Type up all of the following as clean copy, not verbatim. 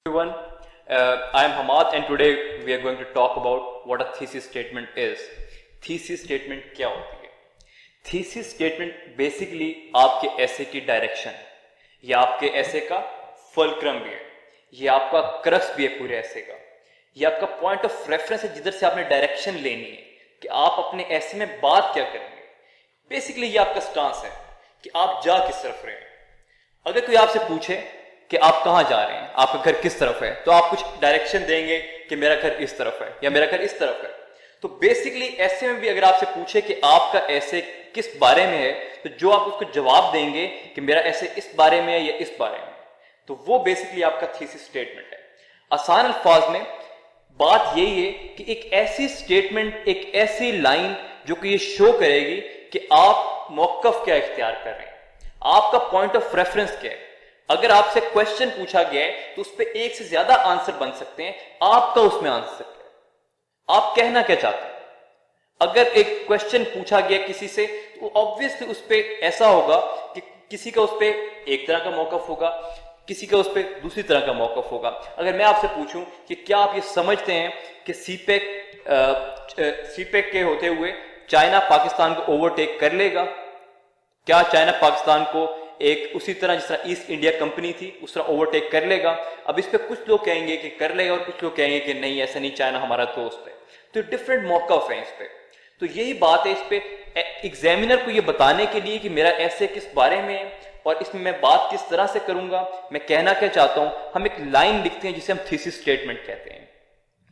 Everyone, I am Hamad and today we are going to talk about what a thesis statement is. Thesis statement क्या होती है? Thesis statement basically आपके ऐसे की direction, ये आपके ऐसे का फुलक्रम भी है, ये आपका क्रक्स भी है पूरे ऐसे का, ये आपका पॉइंट ऑफ रेफरेंस है जिधर से आपने डायरेक्शन लेनी है कि आप अपने ऐसे में बात क्या करेंगे. बेसिकली ये आपका स्टांस है कि आप जा किस तरफ रहे हैं. अगर कोई आपसे पूछे कि आप कहां जा रहे हैं, आपका घर किस तरफ है, तो आप कुछ डायरेक्शन देंगे कि मेरा घर इस तरफ है या मेरा घर इस तरफ है. तो बेसिकली ऐसे में भी अगर आपसे पूछे कि आपका ऐसे किस बारे में है, तो जो आप उसको जवाब देंगे कि मेरा ऐसे इस बारे में है या इस बारे में, तो वो बेसिकली आपका थीसिस स्टेटमेंट है. आसान अल्फाज में बात यही है कि एक ऐसी स्टेटमेंट, एक ऐसी लाइन जो कि ये शो करेगी कि आप मौकफ क्या इख्तियार कर रहे हैं, आपका पॉइंट ऑफ रेफरेंस क्या है. अगर आपसे क्वेश्चन पूछा गया है तो उस पर एक से ज्यादा आंसर बन सकते हैं, आपका उसमें आंसर क्या है, आप कहना क्या चाहते हैं. अगर एक क्वेश्चन पूछा गया किसी से तो ऑब्वियसली उस पर ऐसा होगा कि किसी का उस पर एक तरह का मौकफ होगा, किसी का उस पर दूसरी तरह का मौकफ होगा. अगर मैं आपसे पूछूं कि क्या आप ये समझते हैं कि सीपेक के होते हुए चाइना पाकिस्तान को ओवरटेक कर लेगा, क्या चाइना पाकिस्तान को एक उसी तरह जिस तरह ईस्ट इंडिया कंपनी थी उस तरह ओवरटेक कर लेगा. अब इस पे कुछ लोग कहेंगे कि कर लेगा और कुछ लोग कहेंगे कि नहीं ऐसा नहीं, चाइना हमारा दोस्त है. तो डिफरेंट मौकफ है इस पे. तो यही बात है इस पे एग्जामिनर को ये बताने के लिए कि मेरा ऐसे किस बारे में है और इसमें मैं बात किस तरह से करूंगा, मैं कहना क्या चाहता हूं. हम एक लाइन लिखते हैं जिसे हम थीसिस स्टेटमेंट कहते हैं.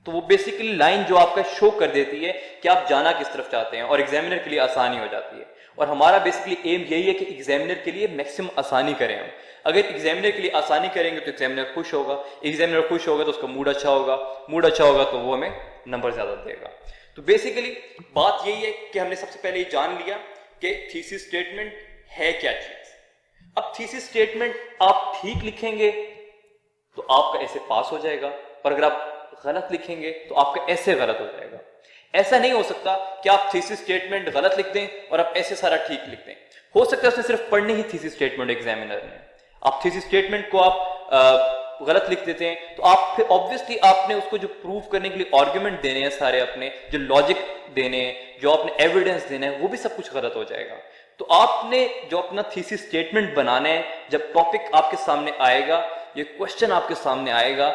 तो वो बेसिकली लाइन जो आपका शो कर देती है कि आप जाना किस तरफ चाहते हैं और एग्जामिनर के लिए आसानी हो जाती है. और हमारा बेसिकली एम यही है कि एग्जामिनर के लिए मैक्सिमम आसानी करें हम. अगर एग्जामिनर के लिए आसानी करेंगे तो एग्जामिनर खुश होगा, एग्जामिनर खुश होगा तो उसका मूड अच्छा होगा, मूड अच्छा होगा तो वो हमें नंबर ज्यादा देगा. तो बेसिकली बात यही है कि हमने सबसे पहले ये जान लिया कि थीसिस स्टेटमेंट है क्या चीज. अब थीसिस स्टेटमेंट आप ठीक लिखेंगे तो आपका ऐसे पास हो जाएगा, और अगर आप गलत लिखेंगे तो आपका ऐसे गलत हो जाएगा. ऐसा नहीं हो सकता कि आप थीसिस स्टेटमेंट गलत लिख दें और आप ऐसे सारा ठीक लिख दें. हो सकता है उसने सिर्फ पढ़नी ही थीसिस स्टेटमेंट एग्जामिनर ने, आप थीसिस स्टेटमेंट को आप गलत लिख देते हैं तो आप फिर ऑब्वियसली आपने उसको जो प्रूव करने के लिए आर्ग्यूमेंट देने हैं सारे, अपने जो लॉजिक देने हैं, जो आपने एविडेंस देना है, वो भी सब कुछ गलत हो जाएगा. तो आपने जो अपना थीसिस स्टेटमेंट बनाना है, जब टॉपिक आपके सामने आएगा, ये क्वेश्चन आपके सामने आएगा,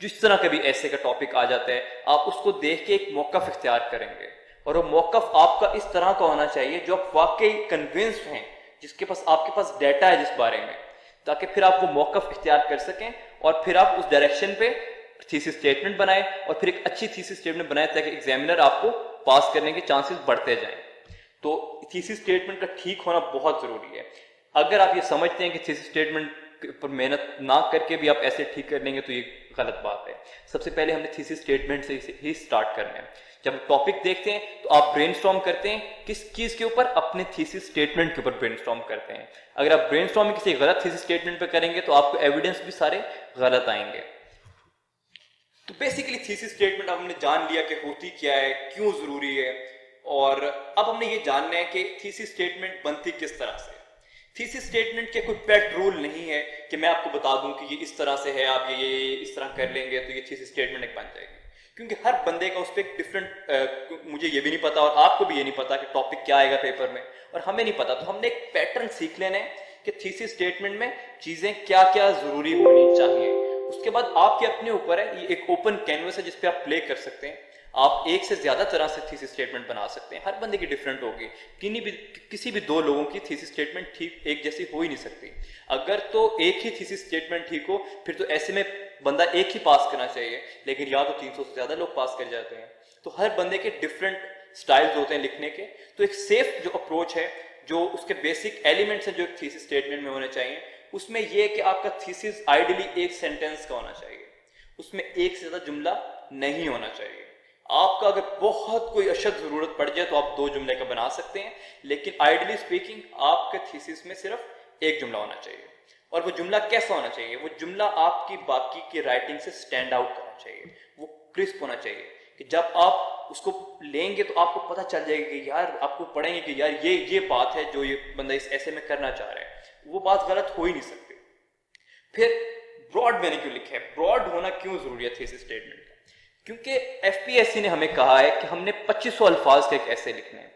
जिस तरह कभी ऐसे का टॉपिक आ जाता है, आप उसको देख के एक मौकफ इख्तियार करेंगे. और वो मौकफ आपका इस तरह का होना चाहिए जो आप वाकई कन्विंस्ड हैं, जिसके पास आपके पास डाटा है जिस बारे में, ताकि फिर आप वो मौकफ इख्तियार कर सकें और फिर आप उस डायरेक्शन पे थीसिस स्टेटमेंट बनाएं और फिर एक अच्छी थीसिस स्टेटमेंट बनाएं ताकि एग्जामिनर आपको पास करने के चांसेस बढ़ते जाएं. तो थीसिस स्टेटमेंट का ठीक होना बहुत जरूरी है. अगर आप ये समझते हैं कि थीसिस स्टेटमेंट पर मेहनत ना करके भी आप ऐसे ठीक कर लेंगे तो ये गलत बात है. सबसे पहले हमने थीसिस स्टेटमेंट से ही स्टार्ट करना है. जब टॉपिक देखते हैं तो आप ब्रेनस्टॉर्म करते हैं किस चीज के ऊपर, अपने थीसिस स्टेटमेंट के ऊपर ब्रेनस्टॉर्म करते हैं. अगर आप ब्रेनस्टॉर्मिंग किसी गलत थीसिस स्टेटमेंट पे करेंगे तो आपको एविडेंस भी सारे गलत आएंगे. तो बेसिकली थीसिस स्टेटमेंट हमने जान लिया कि होती क्या है, क्यों जरूरी है, और अब हमने ये जानना है कि थीसिस स्टेटमेंट बनती किस तरह से. थीसिस स्टेटमेंट के कोई पेट रूल नहीं है कि मैं आपको बता दूं कि ये इस तरह से है, आप ये इस तरह कर लेंगे तो ये थीसिस स्टेटमेंट एक बन जाएगी. क्योंकि हर बंदे का उस पर डिफरेंट, मुझे ये भी नहीं पता और आपको भी ये नहीं पता कि टॉपिक क्या आएगा पेपर में, और हमें नहीं पता. तो हमने एक पैटर्न सीख लेना है कि थीसिस स्टेटमेंट में चीजें क्या क्या जरूरी होनी चाहिए. उसके बाद आपके अपने ऊपर है, ये एक ओपन कैनवस है जिसपे आप प्ले कर सकते हैं. आप एक से ज्यादा तरह से थीसिस स्टेटमेंट बना सकते हैं, हर बंदे की डिफरेंट होगी. किसी भी दो लोगों की थीसिस स्टेटमेंट ठीक एक जैसी हो ही नहीं सकती. अगर तो एक ही थीसिस स्टेटमेंट ठीक हो फिर तो ऐसे में बंदा एक ही पास करना चाहिए, लेकिन या तो 300 से ज्यादा लोग पास कर जाते हैं. तो हर बंदे के डिफरेंट स्टाइल्स होते हैं लिखने के. तो एक सेफ जो अप्रोच है, जो उसके बेसिक एलिमेंट्स हैं जो एक थीसिस स्टेटमेंट में होने चाहिए, उसमें यह है कि आपका थीसिस आइडियली एक सेंटेंस का होना चाहिए, उसमें एक से ज्यादा जुमला नहीं होना चाहिए. आपका अगर बहुत कोई अशद जरूरत पड़ जाए तो आप 2 जुमले का बना सकते हैं, लेकिन आइडियली स्पीकिंग आपके थीसिस में सिर्फ एक जुमला होना चाहिए. और वो जुमला कैसा होना चाहिए, वो जुमला आपकी बाकी की राइटिंग से स्टैंड आउट करना चाहिए, वो क्रिस्प होना चाहिए कि जब आप उसको लेंगे तो आपको पता चल जाएगा कि यार, आपको पढ़ेंगे कि यार ये बात है जो ये बंदा इस ऐसे में करना चाह रहा है, वो बात गलत हो ही नहीं सकती. फिर ब्रॉड मैंने क्यों लिखा है? ब्रॉड क्यों जरूरी है थीसिस स्टेटमेंट का? क्योंकि एफपीएससी ने हमें कहा है कि हमने 2500 अल्फाज के एक ऐसे लिखने हैं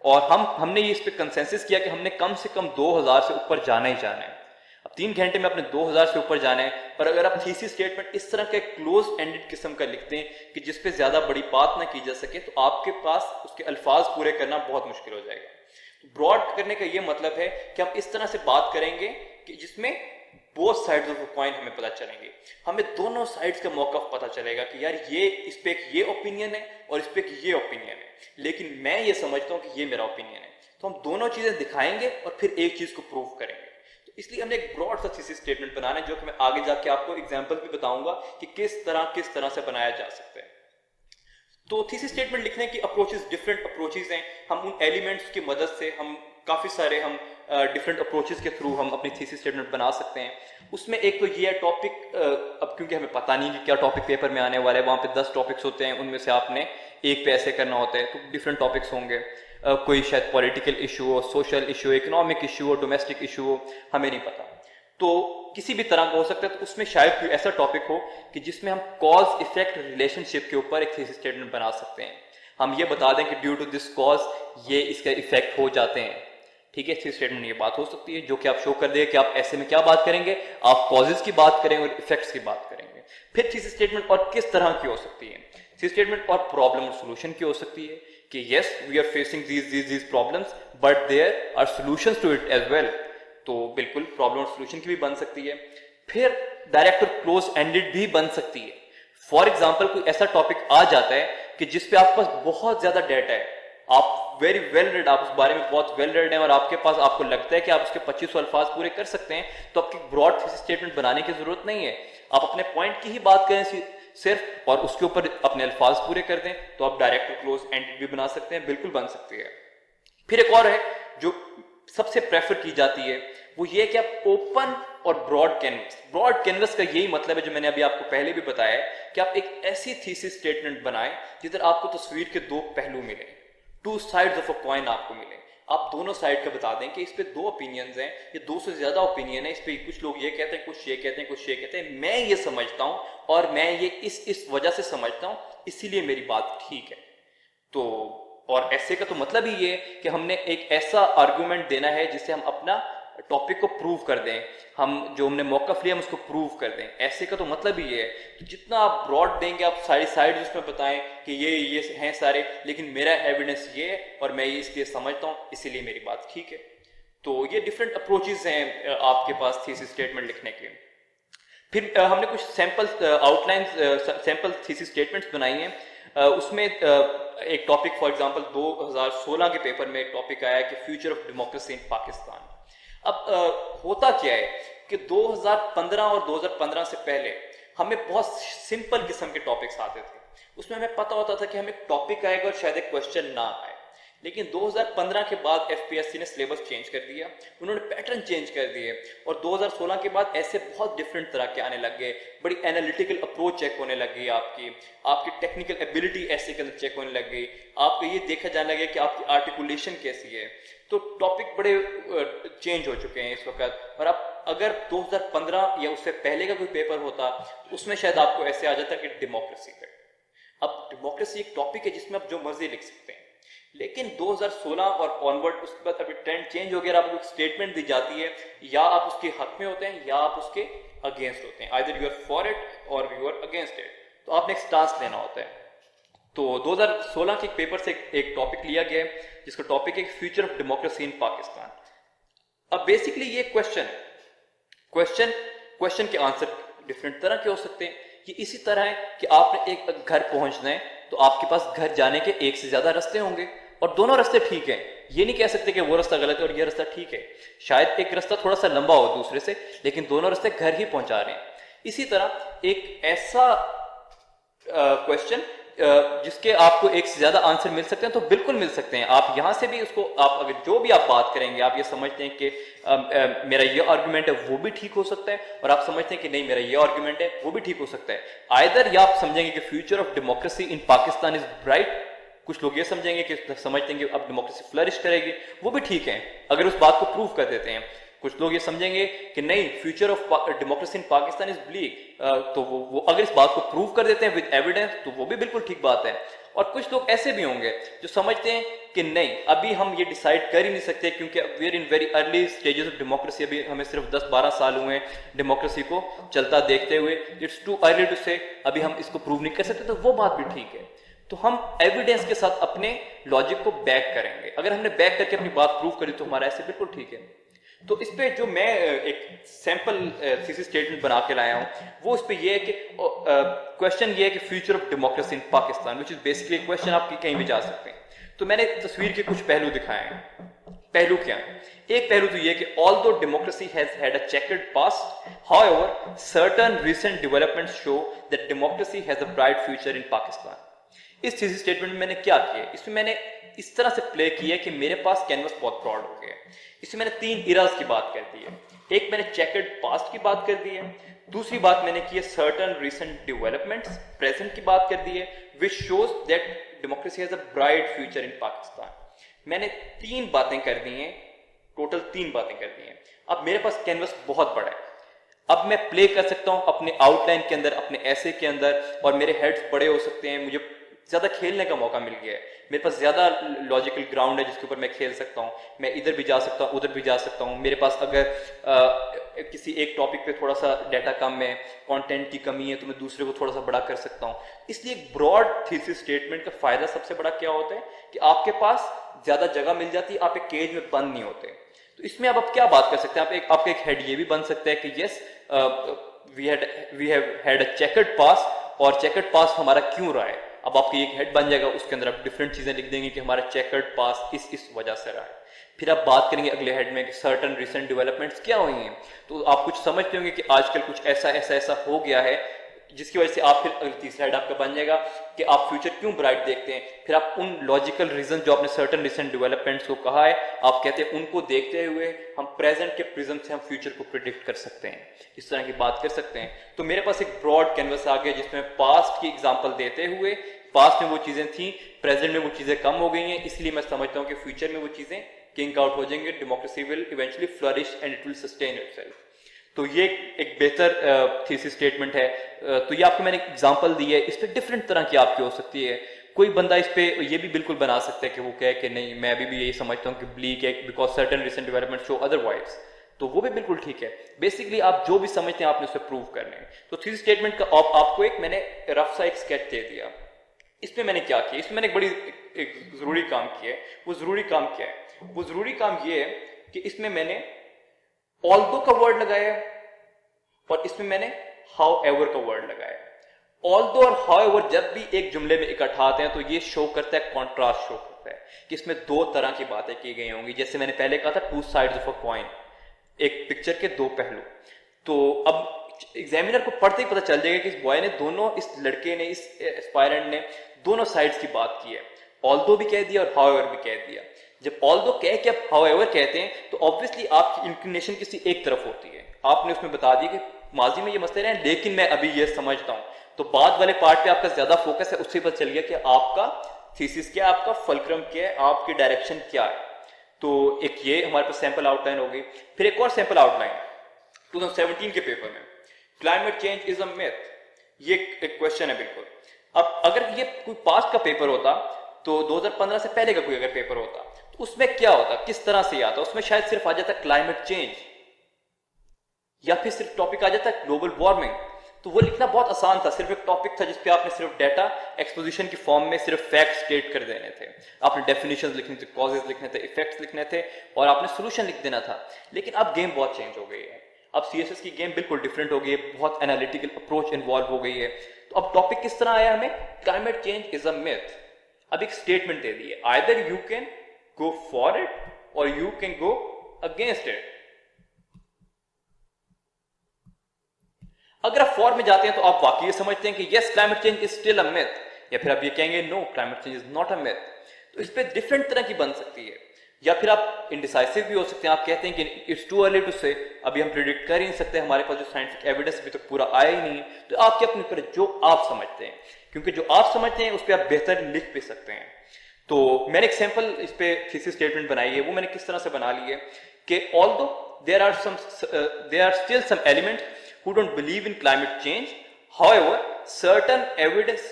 और हमने इस पे कंसेंसस किया कि हमने कम से कम 2000 से ऊपर जाना ही जाना है। अब 3 घंटे में अपने 2000 से ऊपर जाना है, पर अगर आप थीसिस स्टेटमेंट इस तरह का क्लोज एंडेड किस्म का लिखते हैं कि जिसपे ज्यादा बड़ी बात ना की जा सके, तो आपके पास उसके अल्फाज पूरे करना बहुत मुश्किल हो जाएगा। ब्रॉड करने का ये मतलब है कि हम इस तरह से बात करेंगे कि जिसमें both sides of the coin हमें पता चलेंगे, हमें दोनों साइड्स का मौकफ पता चलेगा कि यार ये इस पे एक ये ओपिनियन है और इस पे एक ये ओपिनियन है, लेकिन मैं ये समझता हूं कि ये मेरा ओपिनियन है। तो हम दोनों चीजें दिखाएंगे और फिर एक चीज को प्रूव करेंगे। तो इसलिए हमने एक ब्रॉड सा थीसिस स्टेटमेंट बनाना है, जो कि मैं आगे जाके आपको एग्जांपल भी बताऊंगा कि किस तरह से बनाया जा सकता है। तो थीसिस स्टेटमेंट लिखने की अप्रोचेस, डिफरेंट अप्रोचेस हैं। हम उन एलिमेंट्स की मदद से हम काफी सारे डिफरेंट अप्रोचेस के थ्रू हम अपनी थीसिस स्टेटमेंट बना सकते हैं। उसमें एक तो ये है टॉपिक, अब क्योंकि हमें पता नहीं कि क्या टॉपिक पेपर में आने वाला है, वहां पे 10 टॉपिक्स होते हैं, उनमें से आपने एक पे ऐसे करना होता है, तो डिफरेंट टॉपिक्स होंगे। कोई शायद पॉलिटिकल इशू हो, सोशल इशू हो, इकोनॉमिक इशू हो, डोमेस्टिक इशू हो, हमें नहीं पता। तो किसी भी तरह का हो सकता है। तो उसमें शायद कोई ऐसा टॉपिक हो कि जिसमें हम कॉज इफेक्ट रिलेशनशिप के ऊपर एक थीसिस स्टेटमेंट बना सकते हैं। हम ये बता दें कि ड्यू टू दिस कॉज ये इसका इफेक्ट हो जाते हैं। ठीक है, थीसिस स्टेटमेंट ये बात हो सकती है जो कि आप शो कर दें कि आप ऐसे में क्या बात करेंगे, आप कॉजेज की बात करेंगे और इफेक्ट्स की बात करेंगे। फिर थीसिस स्टेटमेंट और किस तरह की हो सकती है? थीसिस स्टेटमेंट और प्रॉब्लम और सोल्यूशन की हो सकती है कि yes we are facing these problems but there are solutions to it as well. तो बिल्कुल प्रॉब्लम और सोल्यूशन की भी बन सकती है। फिर डायरेक्ट और क्लोज एंडेड भी बन सकती है। फॉर एग्जाम्पल कोई ऐसा टॉपिक आ जाता है कि जिसपे आपके पास बहुत ज्यादा डेटा है, आप वेरी वेल रेड, आप उस बारे में बहुत वेल रेड हैं और आपके पास, आपको लगता है कि आप उसके 2500 अल्फाज पूरे कर सकते हैं, तो आपकी ब्रॉड थीसिस स्टेटमेंट बनाने की जरूरत नहीं है। आप अपने पॉइंट की ही बात करें सिर्फ और उसके ऊपर अपने अल्फाज पूरे कर दें, तो आप डायरेक्ट और क्लोज एंडेड भी बना सकते हैं, बिल्कुल बन सकती है। फिर एक और है जो सबसे प्रेफर की जाती है, वो ये कि आप ओपन और ब्रॉड कैनवस। ब्रॉड कैनवस का यही मतलब है जो मैंने अभी आपको पहले भी बताया है कि आप एक ऐसी थीसिस स्टेटमेंट बनाएं जिधर आपको तस्वीर के दो पहलू मिले, two sides of a coin आपको मिले। आप दोनों साइड का बता दें कि इस पे दो ओपिनियंस हैं, ये 2 से ज्यादा ओपिनियन है, इस पे कुछ लोग ये कहते हैं, कुछ ये कहते हैं, कुछ ये कहते हैं, मैं ये समझता हूं और मैं ये इस वजह से समझता हूं, इसीलिए मेरी बात ठीक है। तो और ऐसे का तो मतलब ही ये कि हमने एक ऐसा आर्गुमेंट देना है जिससे हम अपना टॉपिक को प्रूव कर दें, हम जो हमने मौकफ लिया हम उसको प्रूव कर दें। ऐसे का तो मतलब ही ये है। तो जितना आप ब्रॉड देंगे, आप सारी साइड उसमें बताएं कि ये हैं सारे, लेकिन मेरा एविडेंस ये है और मैं ये इसलिए समझता हूं, इसीलिए मेरी बात ठीक है। तो ये डिफरेंट अप्रोचेस हैं आपके पास थीसिस स्टेटमेंट लिखने के। फिर हमने कुछ sample outlines, sample thesis statements बनाई हैं। उसमें एक टॉपिक, फॉर एग्जांपल 2016 के पेपर में एक टॉपिक आया कि future of democracy in Pakistan. अब होता क्या है कि 2015 और 2015 से पहले हमें बहुत सिंपल किस्म के टॉपिक्स आते थे। उसमें हमें पता होता था कि हमें एक टॉपिक आएगा और शायद एक क्वेश्चन ना आए। लेकिन 2015 के बाद एफपीएससी ने सिलेबस चेंज कर दिया, उन्होंने पैटर्न चेंज कर दिए और 2016 के बाद ऐसे बहुत डिफरेंट तरह के आने लग गए। बड़ी एनालिटिकल अप्रोच चेक होने लग गई, आपकी टेक्निकल एबिलिटी ऐसे के अंदर चेक होने लग गई, आपको ये देखा जाने लगे कि आपकी आर्टिकुलेशन कैसी है। तो टॉपिक बड़े चेंज हो चुके हैं इस वक्त। और आप अगर 2015 या उससे पहले का कोई पेपर होता, उसमें शायद आपको ऐसे आ जाता कि डेमोक्रेसी पे। अब डेमोक्रेसी एक टॉपिक है जिसमें आप जो मर्जी लिख सकते हैं, लेकिन 2016 और ऑनवर्ड उसके बाद अभी ट्रेंड चेंज हो गया। आपको एक स्टेटमेंट दी जाती है, या आप उसके हक में होते हैं या आप उसके अगेंस्ट होते हैं, either you are for it और यू आर अगेंस्ट इट। तो आपने एक स्टांस लेना होता है। तो 2016 के पेपर से एक टॉपिक लिया गया है जिसका टॉपिक है future of democracy in Pakistan. अब बेसिकली ये क्वेश्चन के आंसर डिफरेंट तरह के हो सकते हैं। ये इसी तरह है कि आपने एक घर पहुंचना है, तो आपके पास घर जाने के एक से ज्यादा रास्ते होंगे और दोनों रास्ते ठीक हैं। ये नहीं कह सकते कि वो रास्ता गलत है और ये रास्ता ठीक है। शायद एक रास्ता थोड़ा सा लंबा हो दूसरे से, लेकिन दोनों रास्ते घर ही पहुंचा रहे हैं। इसी तरह एक ऐसा क्वेश्चन जिसके आपको एक से ज्यादा आंसर मिल सकते हैं, तो बिल्कुल मिल सकते हैं। आप यहां से भी उसको, आप अगर जो भी आप बात करेंगे, आप ये समझते हैं कि मेरा ये आर्गुमेंट है, वो भी ठीक हो सकता है, और आप समझते हैं कि नहीं मेरा ये आर्गुमेंट है, वो भी ठीक हो सकता है। आइदर या आप समझेंगे कि future of democracy in Pakistan is bright, कुछ लोग ये समझेंगे कि समझते हैं कि अब डेमोक्रेसी फ्लरिश करेगी, वो भी ठीक है अगर उस बात को प्रूव कर देते हैं। कुछ लोग ये समझेंगे कि नहीं, future of democracy in Pakistan is bleak, तो वो अगर इस बात को प्रूव कर देते हैं विद एविडेंस तो वो भी बिल्कुल ठीक बात है। और कुछ लोग ऐसे भी होंगे जो समझते हैं कि नहीं, अभी हम ये डिसाइड कर ही नहीं सकते क्योंकि we are in very early stages of democracy, अभी हमें सिर्फ 10-12 साल हुए हैं डेमोक्रेसी को चलता देखते हुए, इट्स टू अर्ली टू से, अभी हम इसको प्रूव नहीं कर सकते। तो वो बात भी ठीक है, तो हम एविडेंस के साथ अपने लॉजिक को बैक करेंगे। अगर हमने बैक करके अपनी बात प्रूव करी तो हमारा ऐसे बिल्कुल ठीक है। तो इस पे जो मैं एक सैंपल थीसिस स्टेटमेंट बना के लाया हूं वो इस पे ये है कि क्वेश्चन ये है कि future of democracy in Pakistan, which is basically question आप कहीं भी जा सकते हैं। तो मैंने तस्वीर के कुछ पहलू दिखाए हैं। पहलू क्या है? एक पहलू तो ये कि although democracy has had a chequered past, however certain recent developments show that democracy has a bright future in Pakistan. इस थीसिस स्टेटमेंट में मैंने क्या किया, इसमें मैंने इस तरह से प्ले किया कि मेरे पास कैनवस बहुत ब्रॉड हो गया। इसमें मैंने 3 इराज की बात कर दी है। एक मैंने चेकर्ड पास्ट की बात कर दी है, दूसरी बात मैंने की है सर्टेन रीसेंट डेवलपमेंट्स, प्रेजेंट की बात कर दी है, which shows that democracy has a bright future in Pakistan. मैंने 3 बातें कर दी हैं, टोटल 3 बातें कर दी हैं। अब मेरे पास कैनवस बहुत बड़ा है, अब मैं प्ले कर सकता हूं अपने आउटलाइन के अंदर, अपने ऐसे के अंदर, और मेरे हेड्स बड़े हो सकते हैं, मुझे ज्यादा खेलने का मौका मिल गया है, मेरे पास ज्यादा लॉजिकल ग्राउंड है जिसके ऊपर मैं खेल सकता हूँ। मैं इधर भी जा सकता हूँ, उधर भी जा सकता हूँ। मेरे पास अगर किसी एक टॉपिक पे थोड़ा सा डाटा कम है, कंटेंट की कमी है, तो मैं दूसरे को थोड़ा सा बड़ा कर सकता हूँ। इसलिए एक ब्रॉड थीसिस स्टेटमेंट का फायदा सबसे बड़ा क्या होता है कि आपके पास ज्यादा जगह मिल जाती है, आप एक केज में बंद नहीं होते। तो इसमें अब आप क्या बात कर सकते हैं, आपका एक हेड ये भी बन सकता है कि yes we have had a chequered past, और चेकर्ड पास्ट हमारा क्यों रहा है। अब आपकी एक हेड बन जाएगा, उसके अंदर आप डिफरेंट चीजें लिख देंगे कि हमारा चेकर्ड पास्ट इस वजह से रहा है। फिर आप बात करेंगे अगले हेड में कि सर्टेन रिसेंट डेवलपमेंट्स क्या हुई हैं, तो आप कुछ समझते होंगे कि आजकल कुछ ऐसा हो गया है जिसकी वजह से आप फिर तीसरा हेड आपका बन जाएगा कि आप फ्यूचर क्यों ब्राइट देखते हैं। फिर आप उन लॉजिकल रीजन जो आपने सर्टेन रिसेंट डेवलपमेंट्स को कहा है, आप कहते हैं उनको देखते हुए हम प्रेजेंट के प्रिज्म से हम फ्यूचर को प्रिडिक्ट कर सकते हैं, इस तरह की बात कर सकते हैं। तो मेरे पास एक ब्रॉड कैनवस आ गया जिसमें पास्ट की एग्जाम्पल देते हुए, पास्ट में वो चीजें थी, प्रेजेंट में वो चीजें कम हो गई हैं, इसलिए मैं समझता हूं कि फ्यूचर में वो चीजें किंग आउट हो जाएंगे, democracy will eventually flourish and it will sustain itself. तो ये एक बेहतर थीसिस स्टेटमेंट है। तो ये आपको मैंने एग्जांपल दी है, इस पे डिफरेंट तरह की आपकी हो सकती है। कोई बंदा इस पे ये भी बिल्कुल बना सकता है कि वो कहे कि नहीं, मैं अभी भी यही समझता हूँ कि ब्लीक है because certain recent development show otherwise, तो वो भी बिल्कुल ठीक है। बेसिकली आप जो भी समझते हैं आपने उसे प्रूव करना है। तो थीसिस स्टेटमेंट का आपको एक मैंने रफ सा एक स्केच दे दिया। इसमें मैंने क्या किया, इसमें मैंने एक बड़ी एक जरूरी काम किया है। वो जरूरी काम क्या है? वो जरूरी काम ये है कि इसमें मैंने ऑल्दो का वर्ड लगाया और इसमें मैंने हाउ एवर का वर्ड लगाया। ऑल्दो और हाउ एवर जब भी एक जुमले में इकट्ठा आते हैं तो ये शो करता है, कॉन्ट्रास्ट शो करता है कि इसमें 2 तरह की बातें की गई होंगी। जैसे मैंने पहले कहा था 2 साइड्स ऑफ अ कॉइन, एक पिक्चर के 2 पहलू। तो अब एग्जामिनर को पढ़ते ही पता चल जाएगा कि इस बॉय ने दोनों, इस लड़के ने, इस एस्पायरेंट ने दोनों साइड्स की बात की है। ऑल्दो भी कह दिया और हाउ एवर भी कह दिया। जब ऑल्दो कह के आप हाउ एवर कहते हैं तो ऑब्वियसली आपकी इंक्लिनेशन किसी एक तरफ होती है। आपने उसमें बता दिया कि माजी में ये मसले रहे लेकिन मैं अभी ये समझता हूं, तो बाद वाले पार्ट पे आपका ज्यादा फोकस है, उससे पता चल गया कि आपका थीसिस क्या है, आपका फलक्रम क्या है, आपकी डायरेक्शन क्या है। तो एक ये हमारे पास सैंपल आउटलाइन हो गई। फिर एक और सैंपल आउटलाइन 2017 के पेपर में, climate change is a myth, ये एक क्वेश्चन है बिल्कुल। अब अगर ये कोई पास्ट का पेपर होता तो 2015 से पहले का कोई अगर पेपर होता तो उसमें क्या होता, किस तरह से आता? उसमें शायद सिर्फ आ जाता क्लाइमेट चेंज या फिर सिर्फ टॉपिक आ जाता ग्लोबल वार्मिंग। तो वो लिखना बहुत आसान था, सिर्फ एक टॉपिक था जिसपे आपने सिर्फ डाटा एक्सपोजिशन की फॉर्म में सिर्फ फैक्ट स्टेट कर देने थे। आपने डेफिनेशंस लिखने थे, कॉजेज लिखने थे, इफेक्ट्स लिखने थे और आपने सोल्यूशन लिख देना था। लेकिन अब गेम बहुत चेंज हो गई है, अब सीएसएस की गेम बिल्कुल डिफरेंट हो गई है, बहुत एनालिटिकल अप्रोच इन्वॉल्व हो गई है। तो अब टॉपिक किस तरह आया हमें, climate change is a myth. अब एक स्टेटमेंट दे दी है, either you can go for it और you can go against it. अगर आप फॉर में जाते हैं तो आप वाकई ये समझते हैं कि yes climate change is still a myth, या फिर आप ये कहेंगे know climate change is not a myth. तो इस पे डिफरेंट तरह की बन सकती है। या फिर आप इंडिसाइसिव भी हो सकते हैं, आप कहते हैं कि इट्स टू अर्ली टू से, अभी हम प्रिडिक्ट कर ही नहीं सकते, हमारे पास जो साइंटिफिक एविडेंस अभी तक पूरा आया ही नहीं है। तो आपके अपने ऊपर जो आप समझते हैं, क्योंकि जो आप समझते हैं उस पर आप बेहतर लिख भी सकते हैं। तो मैंने एक सैंपल इस पे थीसिस स्टेटमेंट बनाई है, वो मैंने किस तरह से बना ली है कि although there are still some elements who don't believe in climate change. However, scientific evidence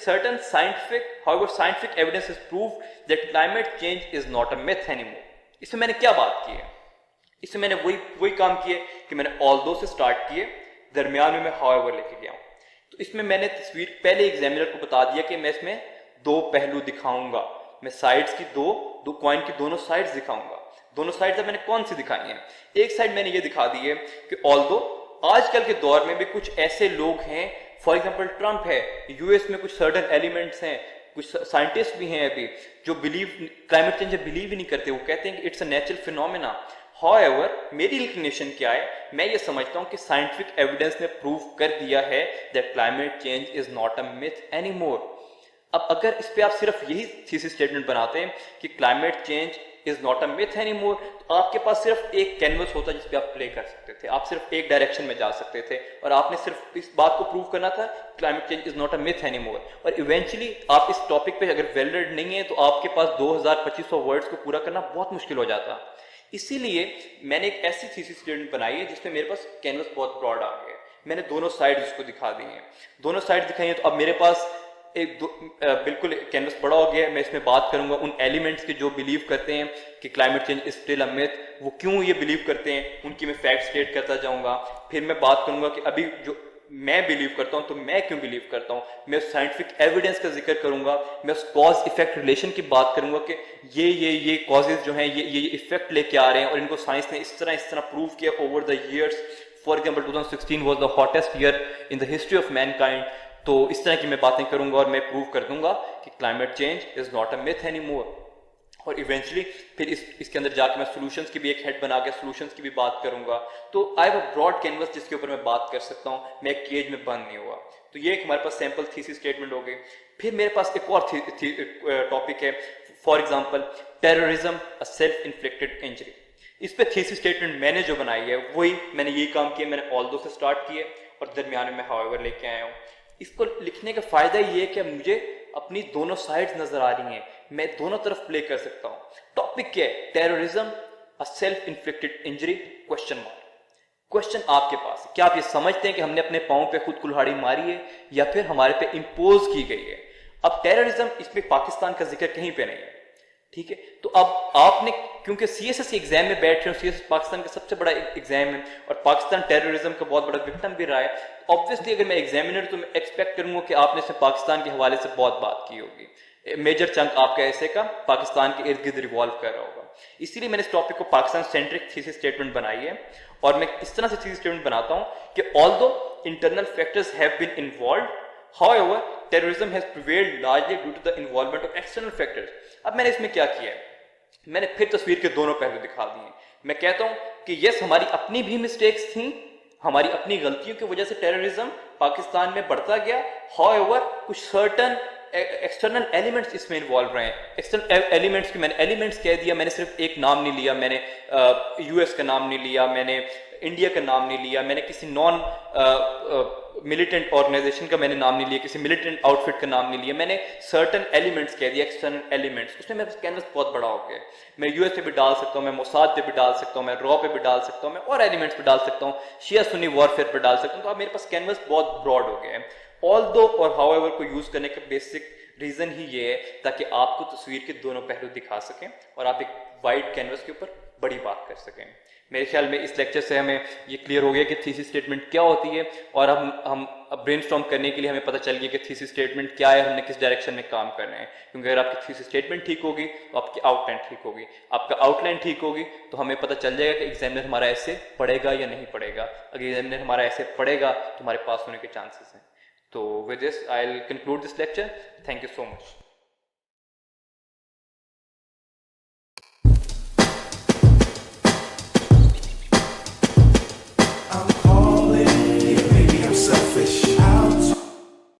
has proved that climate change is not a myth anymore. इसमें मैंने क्या बात की है? इसमें मैंने वही काम किए कि मैंने although से स्टार्ट किए, दरमियान में मैं however लेके गया हूं। तो इसमें मैंने तस्वीर पहले एग्जामिनर को बता दिया कि मैं इसमें दो पहलू दिखाऊंगा, मैं साइड्स की दो कॉइन की दोनों साइड्स दिखाऊंगा। दोनों साइड्स अब मैंने कौन सी दिखाई हैं? एक साइड मैंने ये दिखा दी है कि ऑल्दो आजकल के दौर में भी कुछ ऐसे लोग हैं, फॉर एग्जांपल ट्रंप है, यूएस में कुछ सर्टेन एलिमेंट्स हैं, कुछ साइंटिस्ट भी हैं अभी जो क्लाइमेट चेंज बिलीव ही नहीं करते, वो कहते हैं कि it's a natural phenomena. However, मेरी इंक्लिनेशन क्या है, मैं ये समझता हूं कि साइंटिफिक एविडेंस ने प्रूव कर दिया है that climate change is not a myth anymore. अब अगर इस पे आप सिर्फ यही थीसिस स्टेटमेंट बनाते हैं कि climate change is not a myth anymore, तो आपके पास सिर्फ एक कैनवस होता जिस पे आप प्ले कर सकते थे, आप सिर्फ एक डायरेक्शन में जा सकते थे और आपने सिर्फ इस बात को प्रूव करना था climate change is not a myth anymore. और इवेंचुअली आप इस टॉपिक पे अगर वेल-रेड नहीं है तो आपके पास 2500 वर्ड्स को पूरा करना बहुत मुश्किल हो जाता। इसीलिए मैंने एक ऐसी थीसिस स्टेटमेंट बनाई है जिसमें मेरे पास कैनवस बहुत ब्रॉड आ गया है, मैंने दोनों साइड इसको दिखा दी हैं, दोनों साइड दिखाई हैं। तो अब मेरे पास बिल्कुल कैनवस बड़ा हो गया है। मैं इसमें बात करूंगा उन एलिमेंट्स के जो बिलीव करते हैं कि climate change is still a myth, वो क्यों ये बिलीव करते हैं, उनकी मैं फैक्ट स्टेट करता जाऊंगा। फिर मैं बात करूंगा कि अभी जो मैं बिलीव करता हूं तो मैं क्यों बिलीव करता हूं, मैं साइंटिफिक एविडेंस का जिक्र करूंगा, मैं उस कॉज इफेक्ट रिलेशन की बात करूंगा कि ये कॉजेज जो हैं ये इफेक्ट लेके आ रहे हैं और इनको साइंस ने इस तरह प्रूव किया over the years. For example 2016 was the hottest year in the history of Mankind. तो इस तरह की मैं बातें करूंगा और मैं प्रूव कर दूंगा कि climate change is not a myth anymore. और इवेंचुअली फिर इसके अंदर जाके मैं सॉल्यूशंस की भी एक हेड बना के सॉल्यूशंस की भी बात करूंगा। तो I have a broad canvas जिसके ऊपर मैं बात कर सकता हूं, मैं एक केज में बंद नहीं हुआ। तो ये एक हमारे पास सैंपल थीसिस स्टेटमेंट हो गई। फिर मेरे पास एक और टॉपिक है, for example terrorism a self inflicted injury. इस पे थीसिस स्टेटमेंट मैंने जो बनाई है वही मैंने यही काम किया, मैंने ऑल्दो से स्टार्ट किए और दरमियान में हाउएवर लेके आया हूँ। इसको लिखने का फायदा ये है कि मुझे अपनी दोनों साइड्स नजर आ रही हैं, मैं दोनों तरफ प्ले कर सकता हूं। टॉपिक क्या है? Terrorism a self inflicted injury question mark. Question आपके पास है, क्या आप ये समझते हैं कि हमने अपने पांव पे खुद कुल्हाड़ी मारी है या फिर हमारे पे इंपोज की गई है? अब टेररिज्म, इसमें पाकिस्तान का जिक्र कहीं पे नहीं है, ठीक है। तो अब आपने क्योंकि सीएसएस एग्जाम में बैठ रहे हो, सीएसएस पाकिस्तान का सबसे बड़ा एग्जाम है और पाकिस्तान टेररिज्म का बहुत बड़ा विक्टिम भी रहा है, ऑब्वियसली अगर मैं एग्जामिनर तो मैं एक्सपेक्ट करूंगा कि आपने इसमें पाकिस्तान के हवाले से बहुत बात की होगी, मेजर चंक आपका ऐसे का पाकिस्तान के इर्द गिर्द रिवॉल्व कर रहा होगा। इसीलिए मैंने इस टॉपिक को पाकिस्तान सेंट्रिक थीसिस स्टेटमेंट बनाई है और मैं इस तरह से थीसिस स्टेटमेंट बनाता हूं कि although internal factors have been involved, however terrorism has prevailed largely due to the involvement of external factors. अब मैंने इसमें क्या किया है, मैंने फिर तस्वीर के दोनों पहलू दिखा दिए। मैं कहता हूं कि यस, हमारी अपनी भी मिस्टेक्स थी, हमारी अपनी गलतियों की वजह से टेररिज्म पाकिस्तान में बढ़ता गया। हाउएवर कुछ सर्टेन एक्सटर्नल एलिमेंट्स इसमें इन्वॉल्व रहे हैं। एक्सटर्नल एलिमेंट्स की मैंने एलिमेंट्स कह दिया, मैंने सिर्फ एक नाम नहीं लिया, मैंने यूएस का नाम नहीं लिया, मैंने इंडिया का नाम नहीं लिया, मैंने किसी नॉन मिलिटेंट ऑर्गेनाइजेशन का मैंने नाम नहीं लिया, किसी मिलिटेंट आउटफिट का नाम नहीं लिया, मैंने सर्टेन एलिमेंट्स कह दिया, एक्सटर्नल एलिमेंट्स। उसमें मेरा कैनवस बहुत बड़ा हो गया, मैं यूएस पे भी डाल सकता हूँ, मैं मोसाद पे भी डाल सकता हूँ, मैं रॉ पे भी डाल सकता हूँ, मैं और एलिमेंट्स पे डाल सकता हूँ, शिया सुन्नी वॉरफेयर पे डाल सकता हूँ। तो अब मेरे पास कैनवस बहुत ब्रॉड हो गया है। ऑल्दो और हाउएवर को यूज करने का बेसिक रीजन ही ये है ताकि आपको तस्वीर के दोनों पहलू दिखा सकें और आप एक वाइड कैनवस के ऊपर बड़ी बात कर सकें। मेरे ख्याल में इस लेक्चर से हमें ये क्लियर हो गया कि थीसिस स्टेटमेंट क्या होती है और हम ब्रेनस्टॉर्म करने के लिए हमें पता चल गया कि थीसिस स्टेटमेंट क्या है, हमने किस डायरेक्शन में काम करना है। क्योंकि अगर आपकी थीसिस स्टेटमेंट ठीक होगी तो आपकी आउटलाइन ठीक होगी, आपका आउटलाइन ठीक होगी तो हमें पता चल जाएगा कि एग्जामिनर हमारा ऐसे पढ़ेगा या नहीं पढ़ेगा। अगर एग्जामिनर हमारा ऐसे पढ़ेगा तो हमारे पास होने के चांसेस हैं। तो with this I will conclude this lecture. Thank you so much.